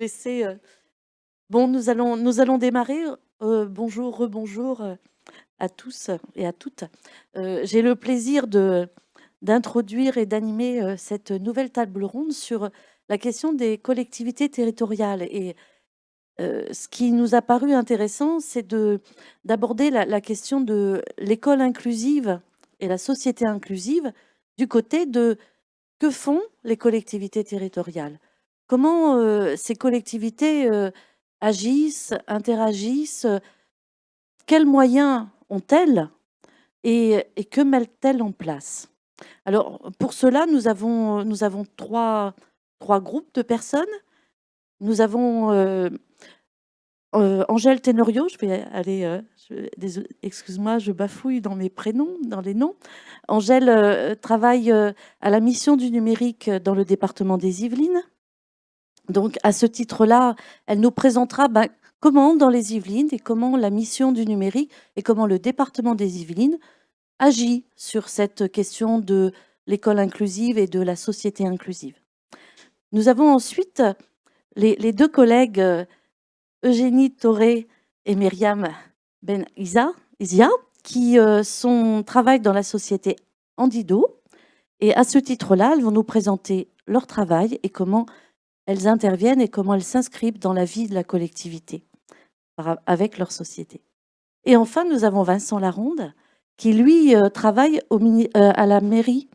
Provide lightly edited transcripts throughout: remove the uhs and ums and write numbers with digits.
laisser. Bon, nous allons démarrer. Bonjour, rebonjour à tous et à toutes. J'ai le plaisir d'introduire et d'animer cette nouvelle table ronde sur la question des collectivités territoriales. Et ce qui nous a paru intéressant, c'est d'aborder la question de l'école inclusive et la société inclusive du côté de que font les collectivités territoriales. Comment ces collectivités agissent, interagissent, quels moyens ont-elles et que mettent-elles en place? Alors, pour cela, nous avons trois groupes de personnes. Nous avons Angèle Tenorio, je vais aller, excuse-moi, je bafouille dans mes prénoms, dans les noms. Angèle travaille à la mission du numérique dans le département des Yvelines. Donc, à ce titre-là, elle nous présentera comment dans les Yvelines et comment la mission du numérique et comment le département des Yvelines agit sur cette question de l'école inclusive et de la société inclusive. Nous avons ensuite les deux collègues Eugénie Toré et Myriam Ben Isia, qui travaillent dans la société Andido. Et à ce titre-là, elles vont nous présenter leur travail et comment elles interviennent et comment elles s'inscrivent dans la vie de la collectivité avec leur société. Et enfin, nous avons Vincent Laronde, qui lui travaille à la mairie,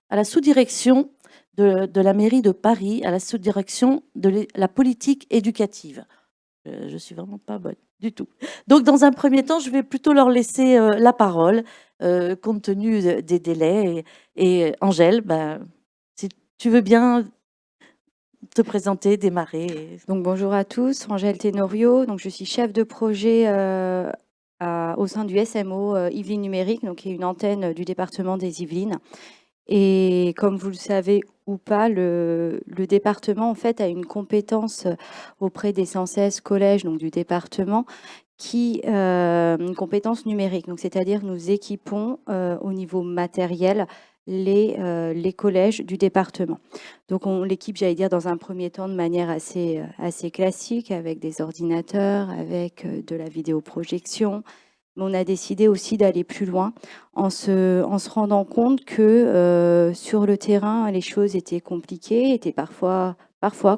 à la sous-direction de la mairie de Paris, à la sous-direction de la politique éducative. Je suis vraiment pas bonne du tout. Donc, dans un premier temps, je vais plutôt leur laisser la parole, compte tenu des délais. Et Angèle, si tu veux bien te présenter, démarrer. Donc bonjour à tous, Angèle Tenorio. Donc je suis chef de projet au sein du SMO Yvelines Numérique, donc qui est une antenne du département des Yvelines. Et comme vous le savez ou pas, le département en fait a une compétence auprès des 116 collèges donc du département une compétence numérique. Donc c'est-à-dire nous équipons au niveau matériel les collèges du département. Donc on l'équipe, j'allais dire, dans un premier temps de manière assez classique, avec des ordinateurs, avec de la vidéoprojection. Mais on a décidé aussi d'aller plus loin en se rendant compte que sur le terrain, les choses étaient compliquées, étaient parfois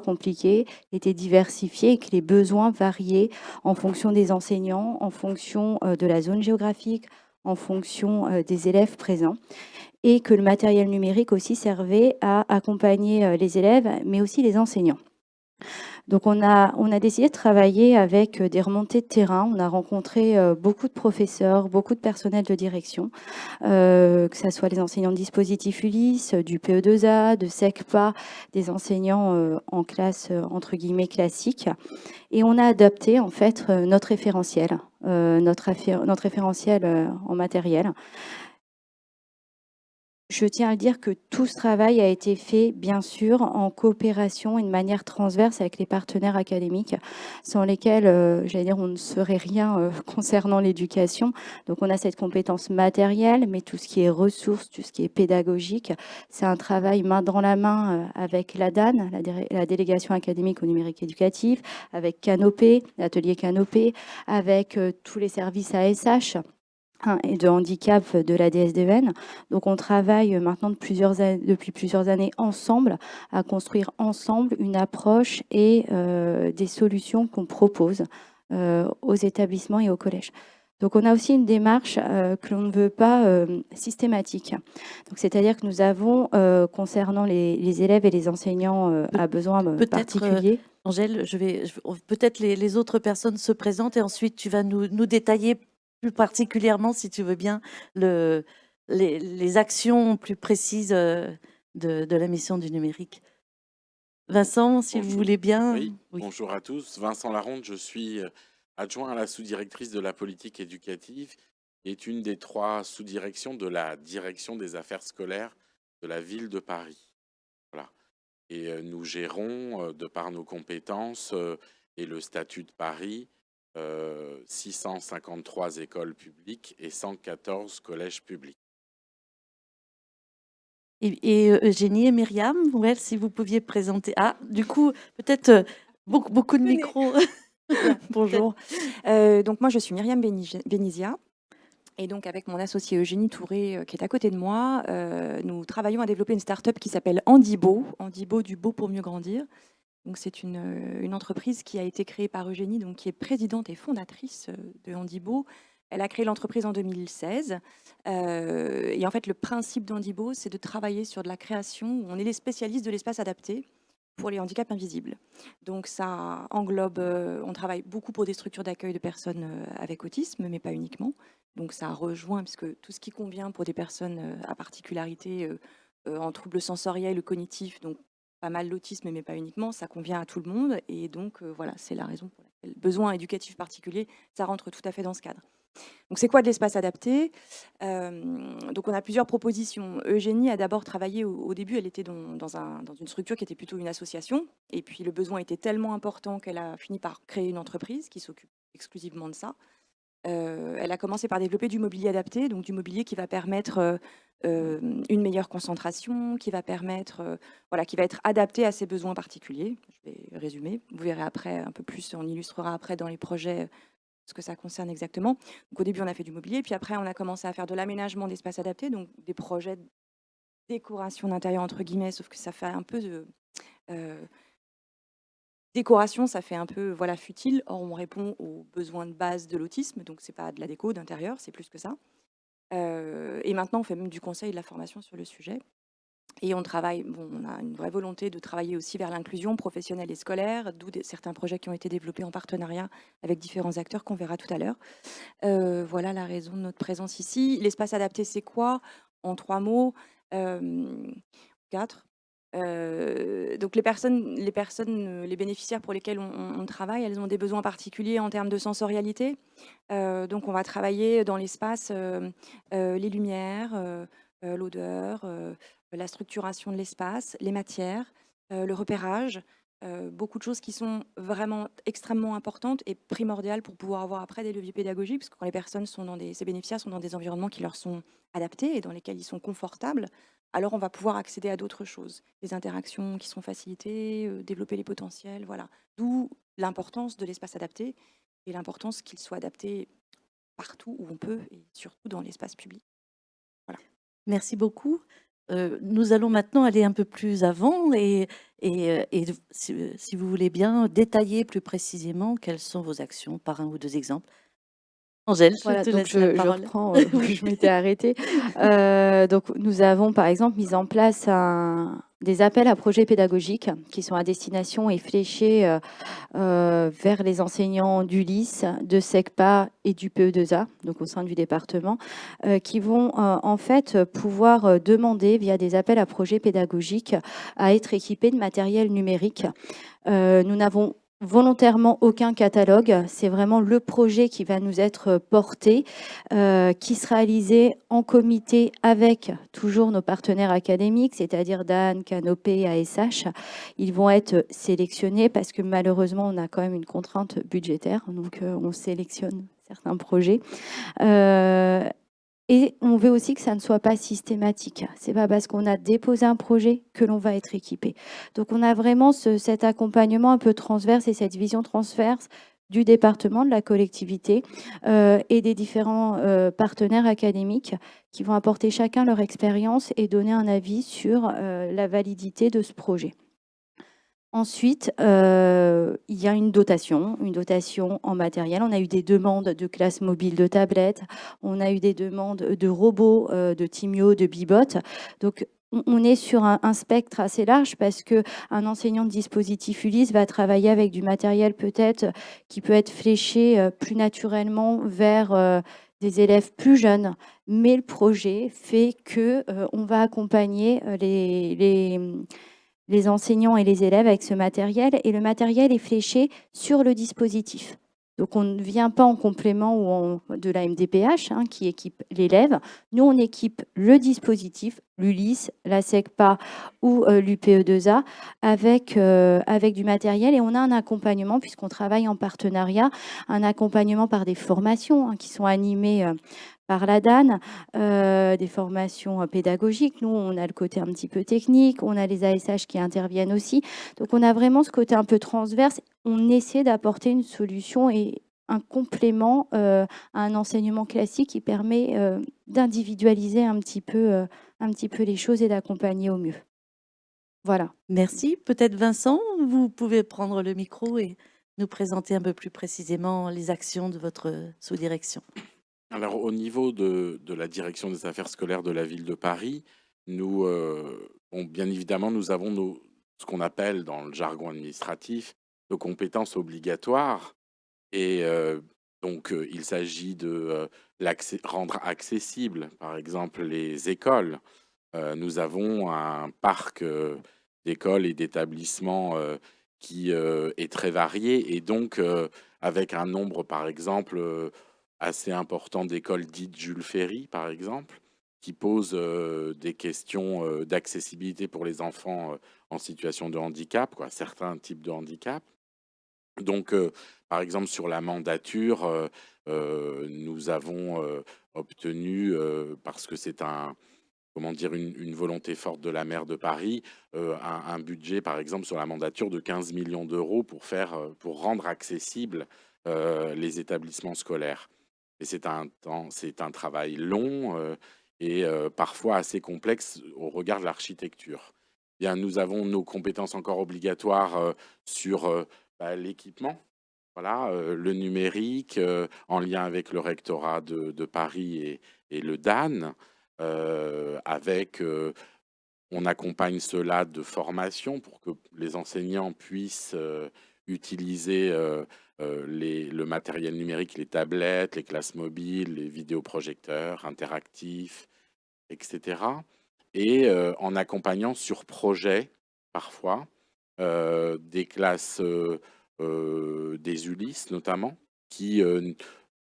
compliquées, étaient diversifiées et que les besoins variaient en fonction des enseignants, en fonction de la zone géographique, en fonction des élèves présents, et que le matériel numérique aussi servait à accompagner les élèves, mais aussi les enseignants. Donc on a décidé de travailler avec des remontées de terrain. On a rencontré beaucoup de professeurs, beaucoup de personnel de direction, que ce soit les enseignants de dispositifs Ulysse, du PE2A, de SECPA, des enseignants en classe entre guillemets classique. Et on a adapté en fait notre référentiel, notre référentiel en matériel. Je tiens à dire que tout ce travail a été fait, bien sûr, en coopération et de manière transverse avec les partenaires académiques, sans lesquels, j'allais dire, on ne serait rien concernant l'éducation. Donc, on a cette compétence matérielle, mais tout ce qui est ressources, tout ce qui est pédagogique, c'est un travail main dans la main avec l'ADAN, la délégation académique au numérique éducatif, avec Canopé, l'atelier Canopé, avec tous les services ASH. Et de handicap de la DSDEN. Donc on travaille maintenant depuis plusieurs années ensemble à construire ensemble une approche et des solutions qu'on propose aux établissements et aux collèges. Donc on a aussi une démarche que l'on ne veut pas systématique. Donc c'est-à-dire que nous avons, concernant les élèves et les enseignants à besoins particuliers. Angèle, peut-être les autres personnes se présentent et ensuite tu vas nous détailler plus particulièrement, si tu veux bien, les actions plus précises de la mission du numérique. Vincent, si vous voulez bien. Oui. Bonjour à tous. Vincent Laronde, je suis adjoint à la sous-directrice de la politique éducative, qui est une des 3 sous-directions de la direction des affaires scolaires de la ville de Paris. Voilà. Et nous gérons, de par nos compétences et le statut de Paris, 653 écoles publiques et 114 collèges publics. Et Eugénie et Myriam, si vous pouviez présenter. Ah, du coup, peut-être Beaucoup de Tenez. micros. Bonjour. Donc moi, je suis Myriam Benizia. Et donc avec mon associé Eugénie Touré, qui est à côté de moi, nous travaillons à développer une start-up qui s'appelle Handibo. Handibo, du beau pour mieux grandir. Donc c'est une entreprise qui a été créée par Eugénie, donc qui est présidente et fondatrice de Handibo. Elle a créé l'entreprise en 2016. Et en fait, le principe d'Handibo, c'est de travailler sur de la création où on est les spécialistes de l'espace adapté pour les handicaps invisibles. Donc ça englobe, on travaille beaucoup pour des structures d'accueil de personnes avec autisme, mais pas uniquement. Donc ça rejoint, puisque tout ce qui convient pour des personnes à particularité en troubles sensoriels ou cognitifs, donc pas mal l'autisme, mais pas uniquement, ça convient à tout le monde. Et donc voilà, c'est la raison pour laquelle besoin éducatif particulier, ça rentre tout à fait dans ce cadre. Donc c'est quoi de l'espace adapté? Donc on a plusieurs propositions. Eugénie a d'abord travaillé, au début, elle était dans une structure qui était plutôt une association. Et puis le besoin était tellement important qu'elle a fini par créer une entreprise qui s'occupe exclusivement de ça. Elle a commencé par développer du mobilier adapté, donc du mobilier qui va permettre une meilleure concentration, qui va permettre, voilà, qui va être adapté à ses besoins particuliers. Je vais résumer. Vous verrez après un peu plus, on illustrera après dans les projets ce que ça concerne exactement. Donc, au début, on a fait du mobilier, puis après, on a commencé à faire de l'aménagement d'espaces adaptés, donc des projets de décoration d'intérieur, entre guillemets, sauf que ça fait un peu de... décoration, ça fait un peu voilà, futile. Or, on répond aux besoins de base de l'autisme, donc c'est pas de la déco d'intérieur, c'est plus que ça. Et maintenant, on fait même du conseil et de la formation sur le sujet. Et on travaille, bon, on a une vraie volonté de travailler aussi vers l'inclusion professionnelle et scolaire, d'où certains projets qui ont été développés en partenariat avec différents acteurs qu'on verra tout à l'heure. Voilà la raison de notre présence ici. L'espace adapté, c'est quoi? En 3 mots, 4. Donc les bénéficiaires pour lesquels on travaille, elles ont des besoins particuliers en termes de sensorialité. Donc on va travailler dans l'espace les lumières, l'odeur, la structuration de l'espace, les matières, le repérage, beaucoup de choses qui sont vraiment extrêmement importantes et primordiales pour pouvoir avoir après des leviers pédagogiques, parce que quand les personnes ces bénéficiaires sont dans des environnements qui leur sont adaptés et dans lesquels ils sont confortables, alors on va pouvoir accéder à d'autres choses, des interactions qui sont facilitées, développer les potentiels, voilà. D'où l'importance de l'espace adapté et l'importance qu'il soit adapté partout où on peut et surtout dans l'espace public. Voilà. Merci beaucoup. Nous allons maintenant aller un peu plus avant et si vous voulez bien, détailler plus précisément quelles sont vos actions par un ou deux exemples. Angèle, Voilà, je te donc laisse la je parole. reprends où je m'étais arrêtée. Donc nous avons par exemple mis en place des appels à projets pédagogiques qui sont à destination et fléchés vers les enseignants du LIS, de SECPA et du PE2A, donc au sein du département, qui vont en fait pouvoir demander via des appels à projets pédagogiques à être équipés de matériel numérique. Nous n'avons volontairement aucun catalogue, c'est vraiment le projet qui va nous être porté, qui sera réalisé en comité avec toujours nos partenaires académiques, c'est-à-dire DAN, Canopé, ASH. Ils vont être sélectionnés parce que malheureusement, on a quand même une contrainte budgétaire, donc on sélectionne certains projets. Et on veut aussi que ça ne soit pas systématique. C'est pas parce qu'on a déposé un projet que l'on va être équipé. Donc on a vraiment cet accompagnement un peu transverse et cette vision transverse du département, de la collectivité et des différents partenaires académiques qui vont apporter chacun leur expérience et donner un avis sur la validité de ce projet. Ensuite, il y a une dotation en matériel. On a eu des demandes de classes mobiles, de tablettes. On a eu des demandes de robots, de Timio, de Bibot. Donc, on est sur un spectre assez large parce qu'un enseignant de dispositif Ulysse va travailler avec du matériel peut-être qui peut être fléché plus naturellement vers des élèves plus jeunes. Mais le projet fait qu'on va accompagner les enseignants et les élèves avec ce matériel, et le matériel est fléché sur le dispositif. Donc, on ne vient pas en complément de la MDPH qui équipe l'élève. Nous, on équipe le dispositif, l'ULIS, la SECPA ou l'UPE2A avec du matériel, et on a un accompagnement, puisqu'on travaille en partenariat, un accompagnement par des formations qui sont animées par la DAN, des formations pédagogiques. Nous, on a le côté un petit peu technique, on a les ASH qui interviennent aussi. Donc, on a vraiment ce côté un peu transverse. On essaie d'apporter une solution et un complément à un enseignement classique qui permet d'individualiser un petit peu les choses et d'accompagner au mieux. Voilà. Merci. Peut-être Vincent, vous pouvez prendre le micro et nous présenter un peu plus précisément les actions de votre sous-direction. Alors, au niveau de la direction des affaires scolaires de la ville de Paris, nous, bon, bien évidemment, nous avons ce qu'on appelle dans le jargon administratif nos compétences obligatoires. Et donc, il s'agit de rendre accessible, par exemple, les écoles. Nous avons un parc d'écoles et d'établissements qui est très varié et donc avec un nombre, par exemple, assez important d'écoles dites Jules Ferry, par exemple, qui posent des questions d'accessibilité pour les enfants en situation de handicap, quoi, certains types de handicap. Donc, par exemple, sur la mandature, nous avons obtenu, parce que c'est comment dire, une volonté forte de la maire de Paris, un budget, par exemple, sur la mandature de 15 millions d'euros pour rendre accessibles les établissements scolaires. Et c'est un travail long et parfois assez complexe au regard de l'architecture. Bien, nous avons nos compétences encore obligatoires sur l'équipement, voilà, le numérique, en lien avec le rectorat de Paris et le DAN, on accompagne cela de formation pour que les enseignants puissent utiliser le matériel numérique, les tablettes, les classes mobiles, les vidéoprojecteurs interactifs, etc. Et en accompagnant sur projet, parfois, des classes des ULIS notamment, qui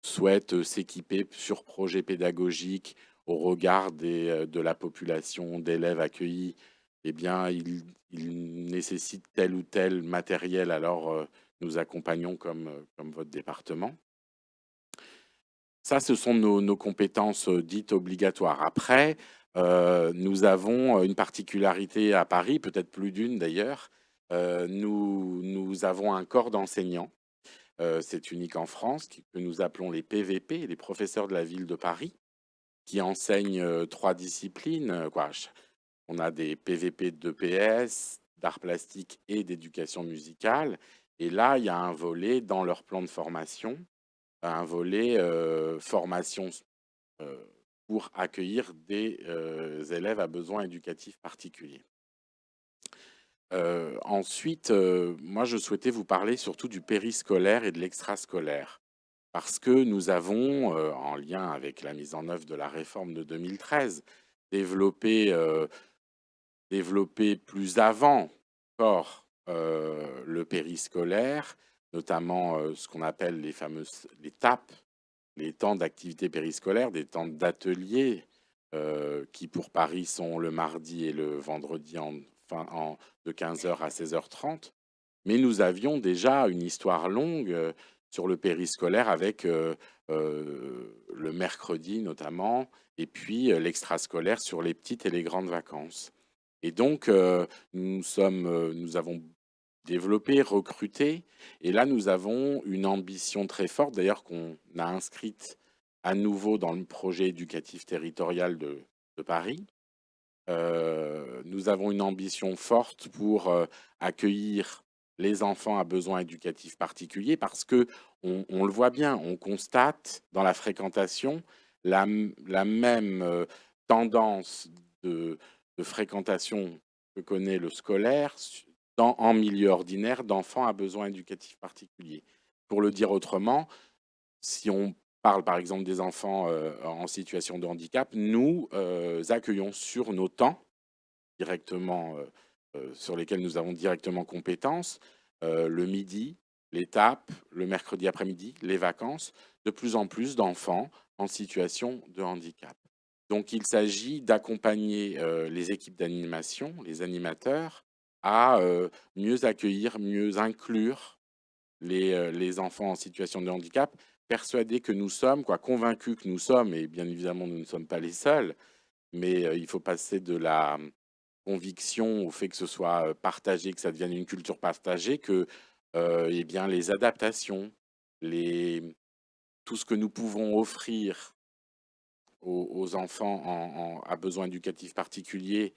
souhaitent s'équiper sur projet pédagogique au regard de la population d'élèves accueillis. Eh bien, ils nécessitent tel ou tel matériel, alors nous accompagnons comme votre département. Ça, ce sont nos compétences dites obligatoires. Après, nous avons une particularité à Paris, peut-être plus d'une d'ailleurs. Nous avons un corps d'enseignants, c'est unique en France, que nous appelons les PVP, les professeurs de la ville de Paris, qui enseignent 3 disciplines, quoi. On a des PVP d'EPS, d'art plastique et d'éducation musicale. Et là, il y a un volet dans leur plan de formation, un volet formation euh, pour accueillir des élèves à besoins éducatifs particuliers. Ensuite, moi, je souhaitais vous parler surtout du périscolaire et de l'extrascolaire. Parce que nous avons, en lien avec la mise en œuvre de la réforme de 2013, développé, développé plus avant encore le périscolaire, notamment ce qu'on appelle les TAP, les temps d'activité périscolaire, des temps d'atelier qui pour Paris sont le mardi et le vendredi de 15h à 16h30. Mais nous avions déjà une histoire longue sur le périscolaire avec le mercredi notamment, et puis l'extrascolaire sur les petites et les grandes vacances. Et donc, nous avons développé, recruté, et là, nous avons une ambition très forte, d'ailleurs qu'on a inscrite à nouveau dans le projet éducatif territorial de Paris. Nous avons une ambition forte pour accueillir les enfants à besoins éducatifs particuliers parce que on le voit bien, on constate dans la fréquentation la même tendance de fréquentation que connaît le scolaire en milieu ordinaire d'enfants à besoins éducatifs particuliers. Pour le dire autrement, si on parle par exemple des enfants en situation de handicap, nous accueillons sur nos temps directement, sur lesquels nous avons directement compétence, le midi, l'étape, le mercredi après-midi, les vacances, de plus en plus d'enfants en situation de handicap. Donc il s'agit d'accompagner les équipes d'animation, les animateurs, à mieux accueillir, mieux inclure les enfants en situation de handicap, persuadés que nous sommes, convaincus que nous sommes, et bien évidemment, nous ne sommes pas les seuls, mais il faut passer de la conviction au fait que ce soit partagé, que ça devienne une culture partagée, que eh bien, les adaptations, tout ce que nous pouvons offrir aux enfants à besoins éducatifs particuliers,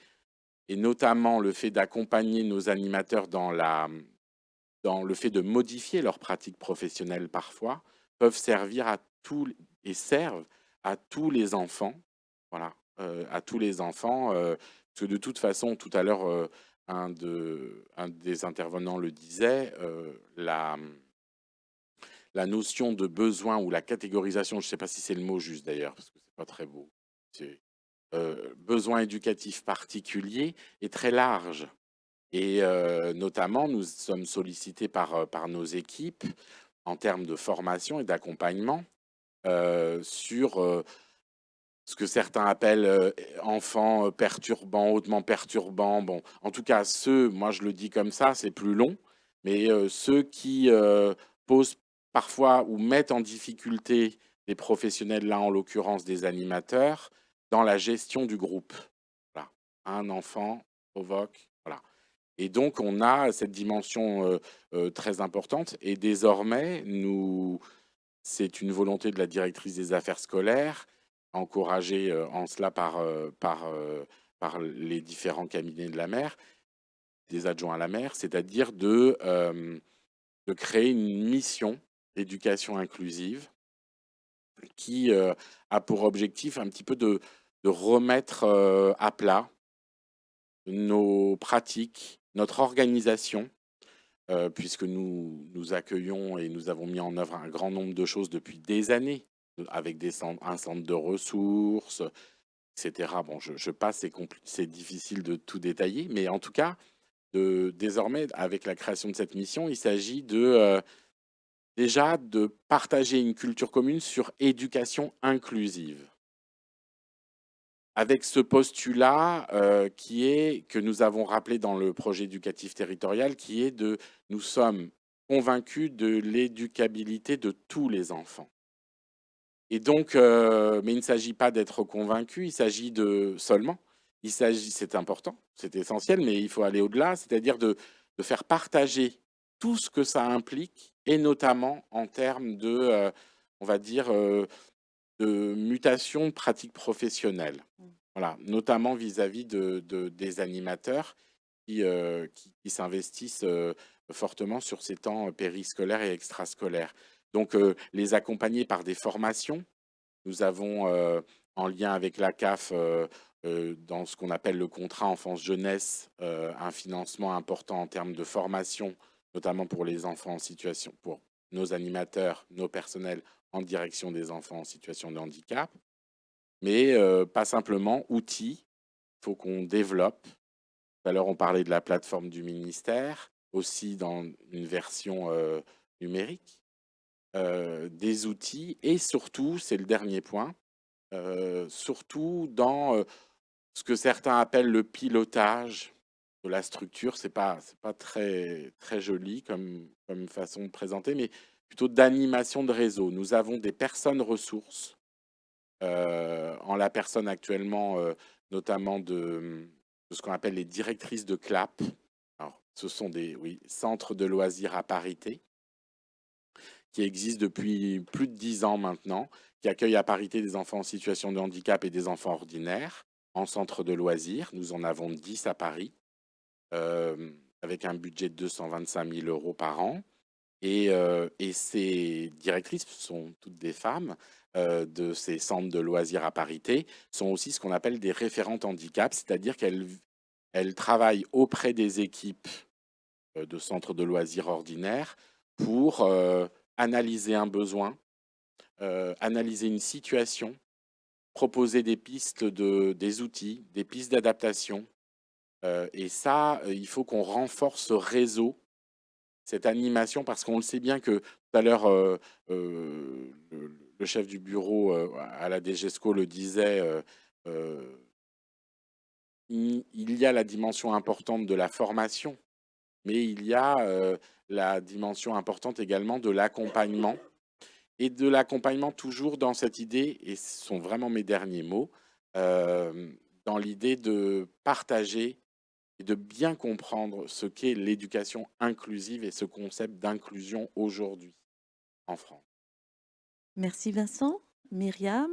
et notamment le fait d'accompagner nos animateurs dans le fait de modifier leurs pratiques professionnelles parfois, peuvent servir à tous et servent à tous les enfants. Voilà, à tous les enfants, parce que de toute façon, tout à l'heure, un des intervenants le disait, la notion de besoin ou la catégorisation, je ne sais pas si c'est le mot juste d'ailleurs, parce que c'est pas très beau. C'est, besoin éducatif particulier est très large. Et notamment, nous sommes sollicités par nos équipes en termes de formation et d'accompagnement sur ce que certains appellent enfants perturbants, hautement perturbants. Bon, en tout cas, moi je le dis comme ça, c'est plus long, mais ceux qui posent parfois ou mettent en difficulté les professionnels, là en l'occurrence des animateurs, dans la gestion du groupe. Voilà. Un enfant provoque. Voilà. Et donc, on a cette dimension très importante. Et désormais, c'est une volonté de la directrice des affaires scolaires, encouragée en cela par les différents cabinets de la maire, des adjoints à la maire, c'est-à-dire de créer une mission d'éducation inclusive qui a pour objectif un petit peu de remettre à plat nos pratiques, notre organisation, puisque nous accueillons et nous avons mis en œuvre un grand nombre de choses depuis des années, avec un centre de ressources, etc. Bon, je passe, c'est difficile de tout détailler, mais en tout cas, désormais, avec la création de cette mission, il s'agit déjà de partager une culture commune sur éducation inclusive. Avec ce postulat que nous avons rappelé dans le projet éducatif territorial, qui est nous sommes convaincus de l'éducabilité de tous les enfants. Et donc, mais il ne s'agit pas d'être convaincu, il s'agit c'est important, c'est essentiel, mais il faut aller au-delà, c'est-à-dire de faire partager tout ce que ça implique, et notamment en termes de, on va dire, de mutation de pratiques professionnelles. Voilà, notamment vis-à-vis des animateurs qui s'investissent fortement sur ces temps périscolaires et extrascolaires. Donc, les accompagner par des formations. Nous avons, en lien avec la CAF, dans ce qu'on appelle le contrat enfance-jeunesse, un financement important en termes de formation, notamment pour les enfants en situation, pour nos animateurs, nos personnels en direction des enfants en situation de handicap. Mais pas simplement outils, il faut qu'on développe. Tout à l'heure, on parlait de la plateforme du ministère, aussi dans une version numérique, des outils, et surtout, c'est le dernier point, surtout dans ce que certains appellent le pilotage de la structure. C'est pas très, très joli comme façon de présenter, mais plutôt d'animation de réseau. Nous avons des personnes ressources, en la personne actuellement, notamment de ce qu'on appelle les directrices de CLAP. Alors, ce sont des centres de loisirs à parité qui existent depuis plus de 10 ans maintenant, qui accueillent à parité des enfants en situation de handicap et des enfants ordinaires en centre de loisirs. Nous en avons 10 à Paris, avec un budget de 225 000 € par an. Et ces directrices sont toutes des femmes de ces centres de loisirs à parité, sont aussi ce qu'on appelle des référentes handicap, c'est-à-dire qu'elles travaillent auprès des équipes de centres de loisirs ordinaires pour analyser un besoin, analyser une situation, proposer des pistes, des outils, des pistes d'adaptation. Et ça, il faut qu'on renforce ce réseau, cette animation, parce qu'on le sait bien que tout à l'heure, le chef du bureau à la DGESCO le disait, il y a la dimension importante de la formation, mais il y a la dimension importante également de l'accompagnement. et de l'accompagnement toujours dans cette idée, et ce sont vraiment mes derniers mots, dans l'idée de partager et de bien comprendre ce qu'est l'éducation inclusive et ce concept d'inclusion aujourd'hui en France. Merci Vincent, Myriam,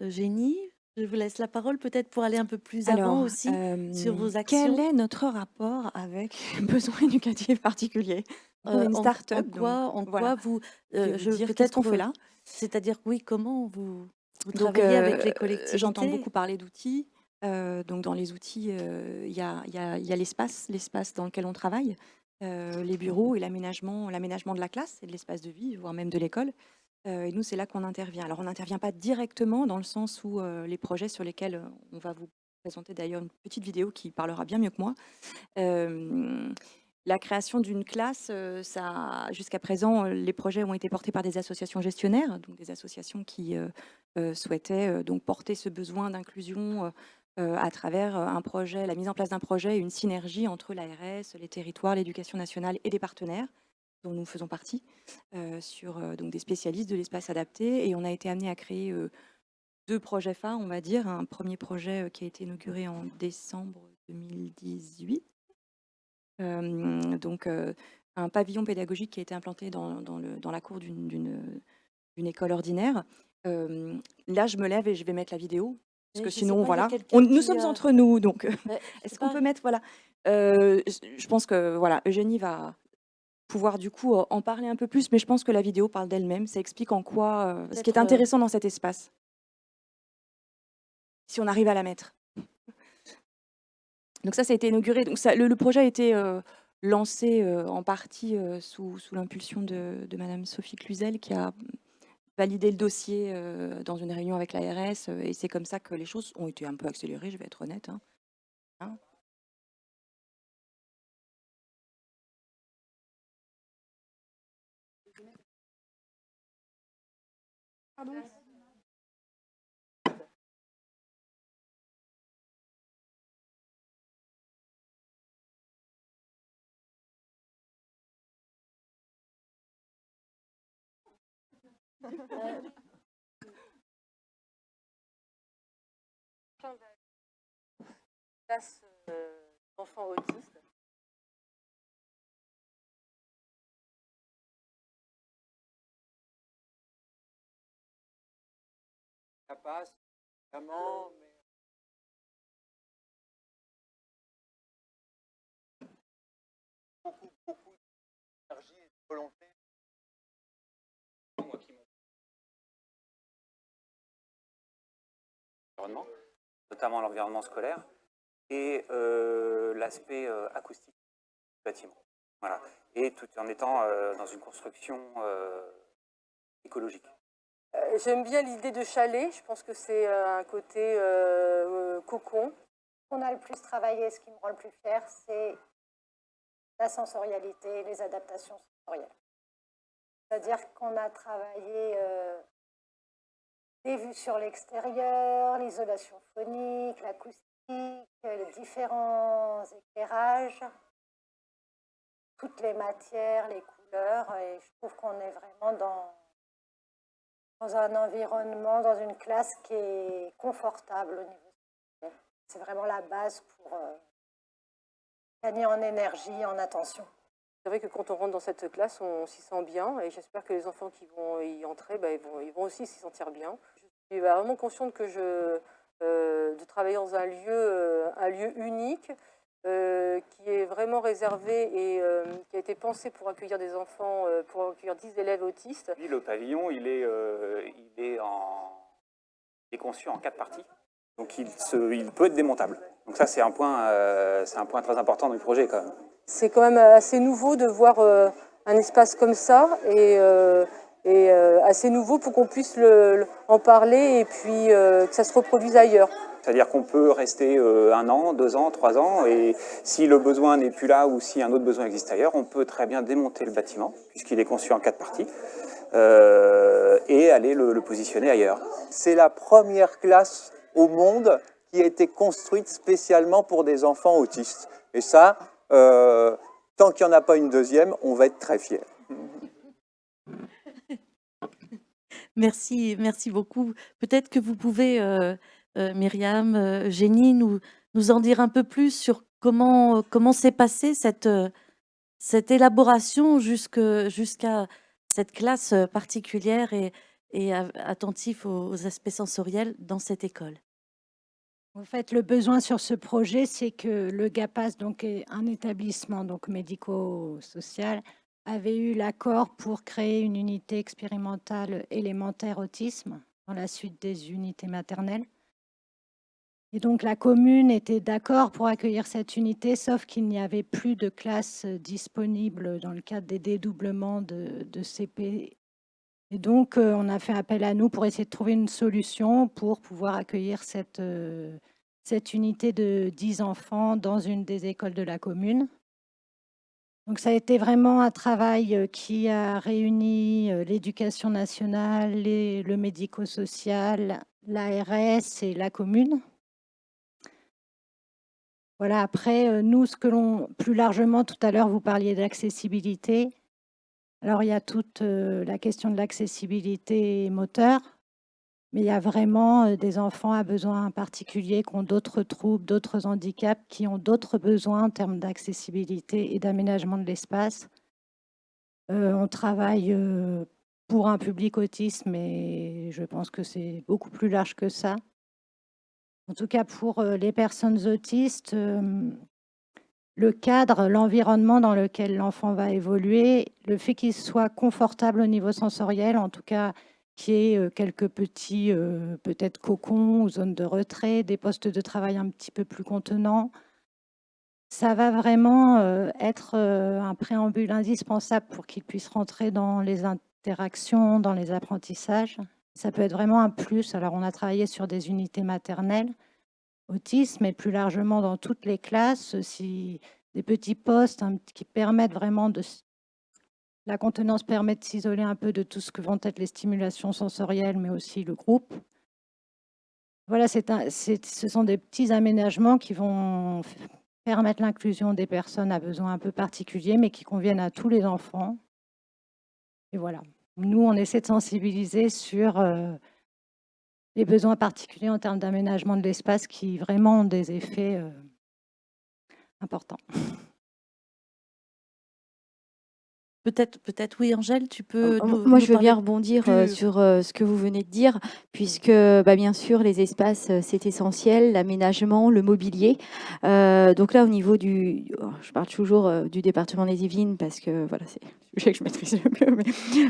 Eugénie. Je vous laisse la parole peut-être pour aller un peu plus avant Alors, aussi sur vos actions. quel est notre rapport avec les besoins éducatifs particuliers? On est une start-up, en quoi vous, qu'est-ce peut-être qu'on fait là? C'est-à-dire oui, comment vous Donc, travaillez avec les collectivités? j'entends beaucoup parler d'outils. Donc, dans les outils, il y a l'espace dans lequel on travaille, les bureaux et l'aménagement de la classe et de l'espace de vie, voire même de l'école. Et nous, c'est là qu'on intervient. Alors, on n'intervient pas directement dans le sens où les projets sur lesquels on va vous présenter d'ailleurs une petite vidéo qui parlera bien mieux que moi. La création d'une classe, jusqu'à présent, les projets ont été portés par des associations gestionnaires, donc des associations qui souhaitaient donc porter ce besoin d'inclusion à travers un projet, la mise en place d'un projet et une synergie entre l'ARS, les territoires, l'éducation nationale et les partenaires dont nous faisons partie, sur donc des spécialistes de l'espace adapté. Et on a été amené à créer 2 projets phares, on va dire. Un premier projet qui a été inauguré en décembre 2018. Donc un pavillon pédagogique qui a été implanté dans la cour d'une école ordinaire. Là, je me lève et je vais mettre la vidéo, parce que sinon, voilà. Nous sommes entre nous, donc est-ce qu'on peut mettre, voilà. Je pense que, voilà, Eugénie va pouvoir du coup en parler un peu plus, mais je pense que la vidéo parle d'elle-même. Ça explique en quoi, ce qui est intéressant dans cet espace. Si on arrive à la mettre. Donc ça a été inauguré. Donc ça, le projet a été lancé en partie sous l'impulsion de Madame Sophie Cluzel, qui a validé le dossier dans une réunion avec l'ARS. Et c'est comme ça que les choses ont été un peu accélérées, je vais être honnête. Hein. Pardon ? Classe d'enfants autistes. Ça passe, vraiment, mais... Beaucoup d'énergie et de volonté. Notamment l'environnement scolaire et l'aspect acoustique du bâtiment. Voilà. Et tout en étant dans une construction écologique. J'aime bien l'idée de chalet, je pense que c'est un côté cocon. Ce qu'on a le plus travaillé, ce qui me rend le plus fière, c'est la sensorialité, les adaptations sensorielles. C'est-à-dire qu'on a travaillé les vues sur l'extérieur, l'isolation phonique, l'acoustique, les différents éclairages, toutes les matières, les couleurs, et je trouve qu'on est vraiment dans un environnement, dans une classe qui est confortable au niveau. C'est vraiment la base pour gagner en énergie, en attention. C'est vrai que quand on rentre dans cette classe, on s'y sent bien, et j'espère que les enfants qui vont y entrer, ils vont aussi s'y sentir bien. Je suis vraiment consciente que de travailler dans un lieu unique, qui est vraiment réservé et qui a été pensé pour accueillir des enfants, pour accueillir 10 élèves autistes. Le pavillon, il est conçu en 4 parties, donc il peut être démontable. Donc ça, c'est un point très important dans le projet quand même. C'est quand même assez nouveau de voir un espace comme ça et assez nouveau pour qu'on puisse en parler et puis que ça se reproduise ailleurs. C'est-à-dire qu'on peut rester 1 an, 2 ans, 3 ans, et si le besoin n'est plus là ou si un autre besoin existe ailleurs, on peut très bien démonter le bâtiment, puisqu'il est conçu en 4 parties, et aller le positionner ailleurs. C'est la première classe au monde qui a été construite spécialement pour des enfants autistes. Et ça, tant qu'il n'y en a pas une deuxième, on va être très fiers. Merci, merci beaucoup. Peut-être que vous pouvez, Myriam, Eugénie, nous en dire un peu plus sur comment s'est passée cette élaboration jusqu'à cette classe particulière et attentif aux aspects sensoriels dans cette école. En fait, le besoin sur ce projet, c'est que le GAPAS, donc est un établissement donc médico-social, avait eu l'accord pour créer une unité expérimentale élémentaire autisme dans la suite des unités maternelles. Et donc la commune était d'accord pour accueillir cette unité, sauf qu'il n'y avait plus de classes disponibles dans le cadre des dédoublements de CP. Et donc on a fait appel à nous pour essayer de trouver une solution pour pouvoir accueillir cette unité de 10 enfants dans une des écoles de la commune. Donc ça a été vraiment un travail qui a réuni l'éducation nationale, le médico-social, l'ARS et la commune. Voilà, après, nous, plus largement, tout à l'heure, vous parliez d'accessibilité. Alors, il y a toute la question de l'accessibilité moteur, mais il y a vraiment des enfants à besoins particuliers qui ont d'autres troubles, d'autres handicaps, qui ont d'autres besoins en termes d'accessibilité et d'aménagement de l'espace. On travaille pour un public autiste, mais je pense que c'est beaucoup plus large que ça. En tout cas, pour les personnes autistes, le cadre, l'environnement dans lequel l'enfant va évoluer, le fait qu'il soit confortable au niveau sensoriel, en tout cas, qu'il y ait quelques petits, peut-être cocons ou zones de retrait, des postes de travail un petit peu plus contenants, ça va vraiment être un préambule indispensable pour qu'il puisse rentrer dans les interactions, dans les apprentissages. Ça peut être vraiment un plus. Alors, on a travaillé sur des unités maternelles, autisme, mais plus largement dans toutes les classes, si des petits postes qui permettent vraiment de... La contenance permet de s'isoler un peu de tout ce que vont être les stimulations sensorielles, mais aussi le groupe. Voilà, ce sont des petits aménagements qui vont permettre l'inclusion des personnes à besoins un peu particuliers, mais qui conviennent à tous les enfants. Et voilà. Nous, on essaie de sensibiliser sur les besoins particuliers en termes d'aménagement de l'espace qui vraiment ont des effets importants. Peut-être oui, Angèle, tu peux Moi, je veux bien rebondir sur ce que vous venez de dire, puisque bien sûr, les espaces, c'est essentiel, l'aménagement, le mobilier. Donc là, au niveau je parle toujours du département des Yvelines, parce que voilà, c'est le sujet que je maîtrise le mieux, mais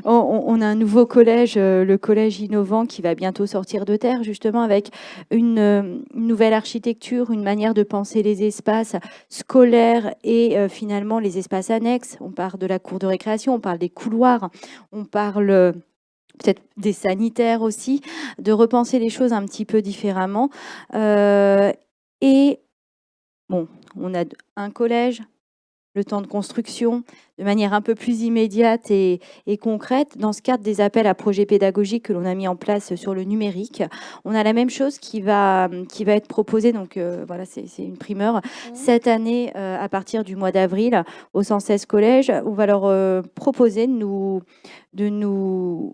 on a un nouveau collège, le collège innovant, qui va bientôt sortir de terre, justement, avec une nouvelle architecture, une manière de penser les espaces scolaires et finalement les espaces annexes. On parle de la cour de récréation, on parle des couloirs, on parle peut-être des sanitaires aussi, de repenser les choses un petit peu différemment. Et bon, on a un collège, le temps de construction, de manière un peu plus immédiate et concrète. Dans ce cadre des appels à projets pédagogiques que l'on a mis en place sur le numérique, on a la même chose qui va être proposée. Donc voilà, c'est une primeur. Cette année, à partir du mois d'avril, au 116 collèges, on va leur proposer de nous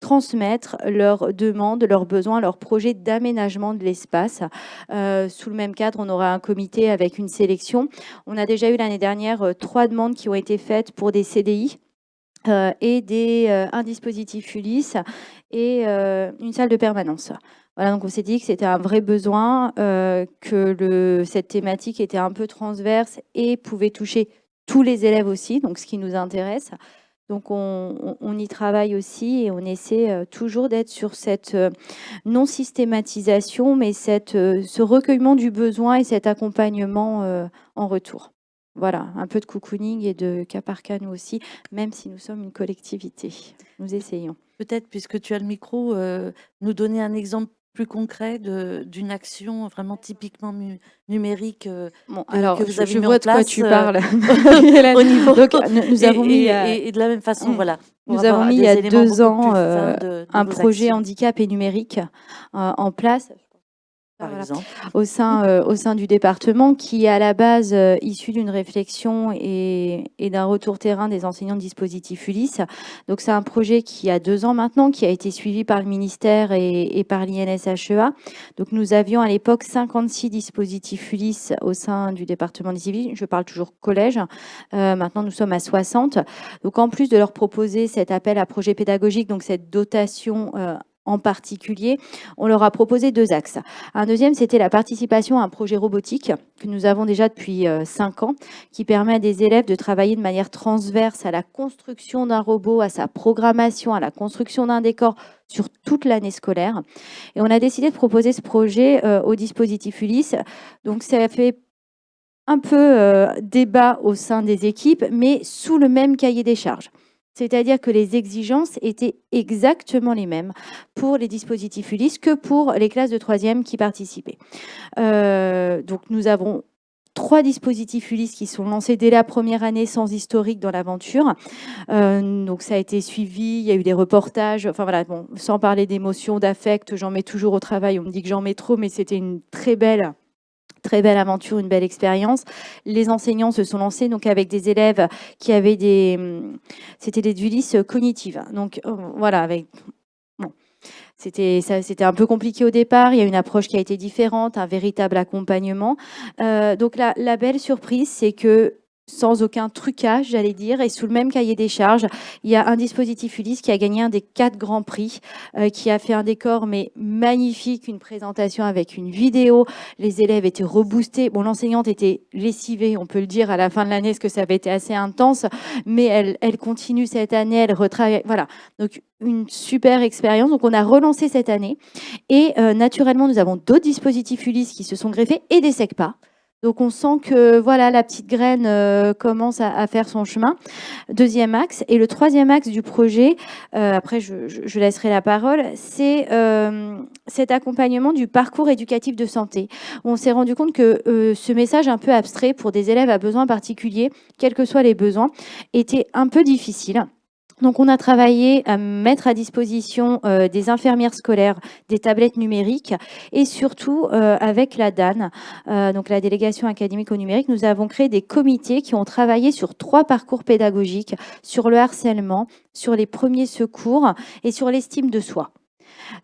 transmettre leurs demandes, leurs besoins, leurs projets d'aménagement de l'espace. Sous le même cadre, on aura un comité avec une sélection. On a déjà eu l'année dernière 3 demandes qui ont été faites pour des CDI et un dispositif Ulysse et une salle de permanence. Voilà, donc on s'est dit que c'était un vrai besoin, que cette thématique était un peu transverse et pouvait toucher tous les élèves aussi, donc ce qui nous intéresse. Donc, on y travaille aussi et on essaie toujours d'être sur cette non-systématisation, mais ce recueillement du besoin et cet accompagnement en retour. Voilà, un peu de cocooning et de cas par cas, nous aussi, même si nous sommes une collectivité. Nous essayons. Peut-être, puisque tu as le micro, nous donner un exemple plus concret d'une action vraiment typiquement numérique alors, que vous avez je mis vois en de quoi place tu parles. au niveau. Donc, nous avons mis et de la même façon, voilà. Nous avons mis il y a 2 ans un projet handicap et numérique en place. par Voilà. exemple. Au sein du département, qui est à la base issu d'une réflexion et d'un retour terrain des enseignants de dispositif Ulysse. Donc c'est un projet qui a 2 ans maintenant, qui a été suivi par le ministère et par l'INSHEA. Donc nous avions à l'époque 56 dispositifs Ulysse au sein du département des Yvelines. Je parle toujours collège. Maintenant nous sommes à 60. Donc en plus de leur proposer cet appel à projet pédagogique, donc cette dotation en particulier, on leur a proposé 2 axes. Un deuxième, c'était la participation à un projet robotique que nous avons déjà depuis 5 ans, qui permet à des élèves de travailler de manière transverse à la construction d'un robot, à sa programmation, à la construction d'un décor sur toute l'année scolaire. Et on a décidé de proposer ce projet au dispositif Ulysse. Donc ça fait un peu débat au sein des équipes, mais sous le même cahier des charges. C'est-à-dire que les exigences étaient exactement les mêmes pour les dispositifs Ulysse que pour les classes de 3e qui participaient. Donc nous avons 3 dispositifs Ulysse qui sont lancés dès la première année sans historique dans l'aventure. Donc ça a été suivi, il y a eu des reportages, enfin voilà, bon, sans parler d'émotions, d'affect, j'en mets toujours au travail, on me dit que j'en mets trop, mais c'était une très belle aventure, une belle expérience. Les enseignants se sont lancés donc avec des élèves qui avaient c'était des Ulysse cognitives. Donc voilà, avec bon, c'était un peu compliqué au départ. Il y a une approche qui a été différente, un véritable accompagnement. Donc la belle surprise, c'est que sans aucun trucage, j'allais dire, et sous le même cahier des charges, il y a un dispositif Ulysse qui a gagné un des 4 grands prix, qui a fait un décor mais magnifique, une présentation avec une vidéo. Les élèves étaient reboostés. Bon, l'enseignante était lessivée, on peut le dire, à la fin de l'année, parce que ça avait été assez intense, mais elle continue cette année, elle retravaille. Voilà, donc une super expérience. Donc on a relancé cette année, et naturellement, nous avons d'autres dispositifs Ulysse qui se sont greffés et des SECPA. Donc on sent que voilà, la petite graine commence à faire son chemin. 2e axe. Et le 3e axe du projet, après je laisserai la parole, c'est cet accompagnement du parcours éducatif de santé. On s'est rendu compte que ce message un peu abstrait pour des élèves à besoins particuliers, quels que soient les besoins, était un peu difficile. Donc, on a travaillé à mettre à disposition des infirmières scolaires, des tablettes numériques, et surtout avec la DAN, donc la délégation académique au numérique, nous avons créé des comités qui ont travaillé sur 3 parcours pédagogiques, sur le harcèlement, sur les premiers secours et sur l'estime de soi.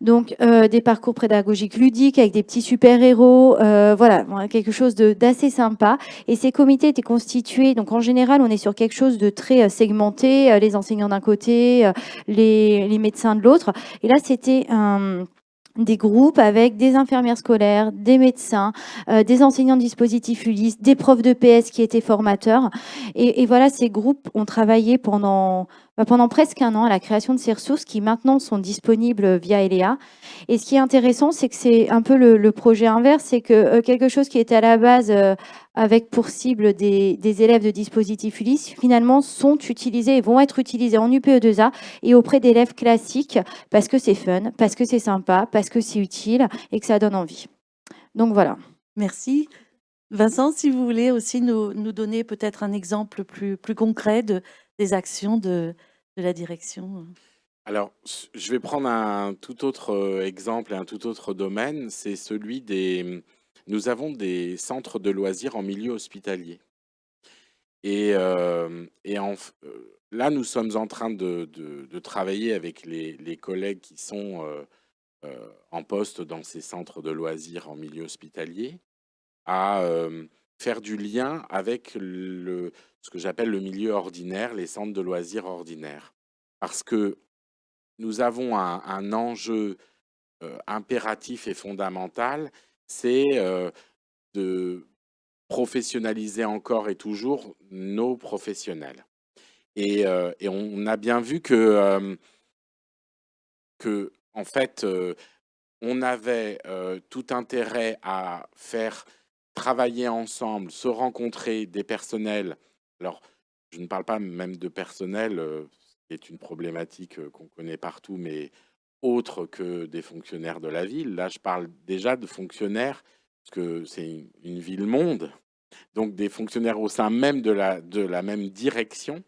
Donc, des parcours pédagogiques ludiques avec des petits super-héros, voilà, quelque chose d'assez sympa. Et ces comités étaient constitués, donc en général, on est sur quelque chose de très segmenté, les enseignants d'un côté, les médecins de l'autre. Et là, c'était des groupes avec des infirmières scolaires, des médecins, des enseignants de dispositifs Ulysse, des profs de PS qui étaient formateurs. Et voilà, ces groupes ont travaillé pendant presque 1 an à la création de ces ressources qui maintenant sont disponibles via ELEA. Et ce qui est intéressant, c'est que c'est un peu le projet inverse, c'est que quelque chose qui était à la base avec pour cible des élèves de dispositifs Ulysse, finalement sont utilisés et vont être utilisés en UPE2A et auprès d'élèves classiques parce que c'est fun, parce que c'est sympa, parce que c'est utile et que ça donne envie. Donc voilà. Merci. Vincent, si vous voulez aussi nous donner peut-être un exemple plus concret des actions de la direction. Alors, je vais prendre un tout autre exemple et un tout autre domaine, c'est celui des... Nous avons des centres de loisirs en milieu hospitalier. Et là, nous sommes en train de travailler avec les collègues qui sont en poste dans ces centres de loisirs en milieu hospitalier à faire du lien avec ce que j'appelle le milieu ordinaire, les centres de loisirs ordinaires. Parce que nous avons un enjeu impératif et fondamental, c'est de professionnaliser encore et toujours nos professionnels. Et on a bien vu que en fait, on avait tout intérêt à faire travailler ensemble, se rencontrer des personnels. Alors, je ne parle pas même de personnel, c'est une problématique qu'on connaît partout, mais autre que des fonctionnaires de la ville. Là, je parle déjà de fonctionnaires, parce que c'est une ville-monde, donc des fonctionnaires au sein même de la même direction,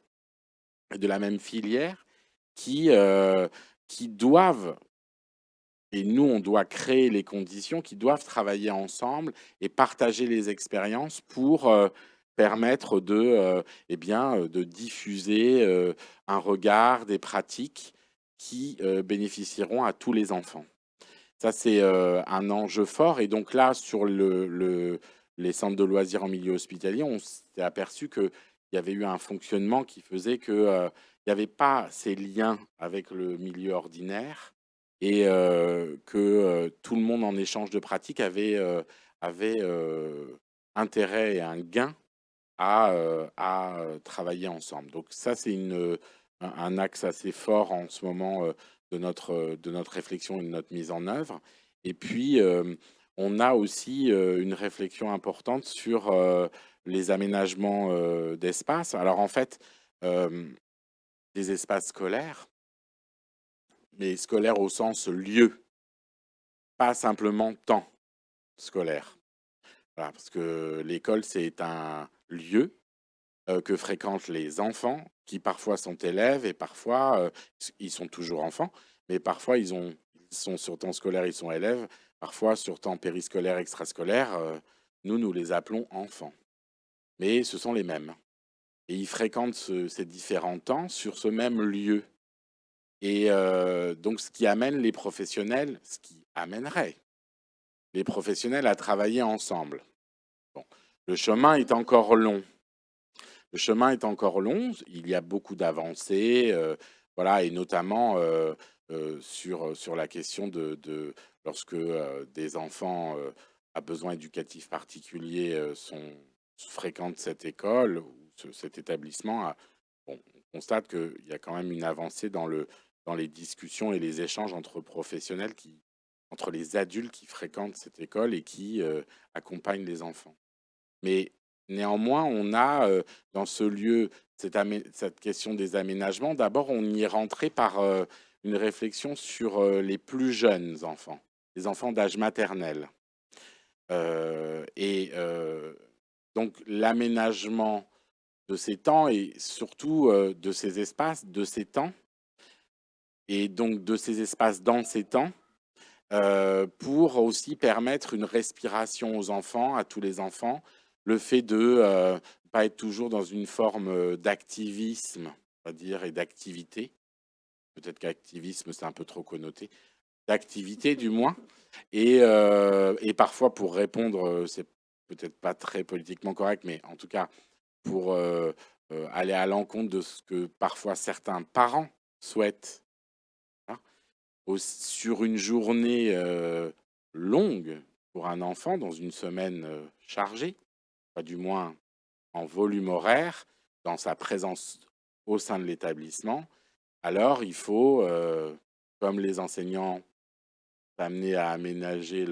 de la même filière, qui doivent Et nous, on doit créer les conditions qui doivent travailler ensemble et partager les expériences pour permettre de diffuser un regard, des pratiques qui bénéficieront à tous les enfants. Ça, c'est un enjeu fort. Et donc là, sur les centres de loisirs en milieu hospitalier, on s'est aperçu qu'il y avait eu un fonctionnement qui faisait qu'il n'y avait pas ces liens avec le milieu ordinaire et que tout le monde, en échange de pratiques, avait intérêt et un gain à travailler ensemble. Donc ça, c'est un axe assez fort en ce moment de notre réflexion et de notre mise en œuvre. Et puis, on a aussi une réflexion importante sur les aménagements d'espace. Alors en fait, des espaces scolaires, mais scolaires au sens lieu, pas simplement temps scolaire. Voilà, parce que l'école, c'est un lieu que fréquentent les enfants, qui parfois sont élèves et parfois ils sont toujours enfants, mais parfois ils sont sur temps scolaire, ils sont élèves, parfois sur temps périscolaire, extrascolaire, nous les appelons enfants. Mais ce sont les mêmes. Et ils fréquentent ces différents temps sur ce même lieu. Et donc, ce qui amène les professionnels, ce qui amènerait les professionnels à travailler ensemble. Bon, le chemin est encore long. Le chemin est encore long. Il y a beaucoup d'avancées, voilà, et notamment sur la question de lorsque des enfants à besoins éducatifs particuliers fréquentent cette école ou cet établissement. Bon, on constate qu'il y a quand même une avancée dans les discussions et les échanges entre professionnels, entre les adultes qui fréquentent cette école et qui accompagnent les enfants. Mais néanmoins, on a dans ce lieu cette question des aménagements. D'abord, on y est rentré par une réflexion sur les plus jeunes enfants, les enfants d'âge maternel. Donc, l'aménagement de ces temps et surtout de ces espaces, de ces temps, et donc de ces espaces dans ces temps, pour aussi permettre une respiration aux enfants, à tous les enfants, le fait de pas être toujours dans une forme d'activisme, c'est-à-dire, et d'activité. Peut-être qu'activisme, c'est un peu trop connoté. D'activité, du moins. Et parfois, pour répondre, c'est peut-être pas très politiquement correct, mais en tout cas, pour aller à l'encontre de ce que parfois certains parents souhaitent, hein, sur une journée longue pour un enfant, dans une semaine chargée, pas du moins en volume horaire, dans sa présence au sein de l'établissement, alors il faut, comme les enseignants, amener à aménager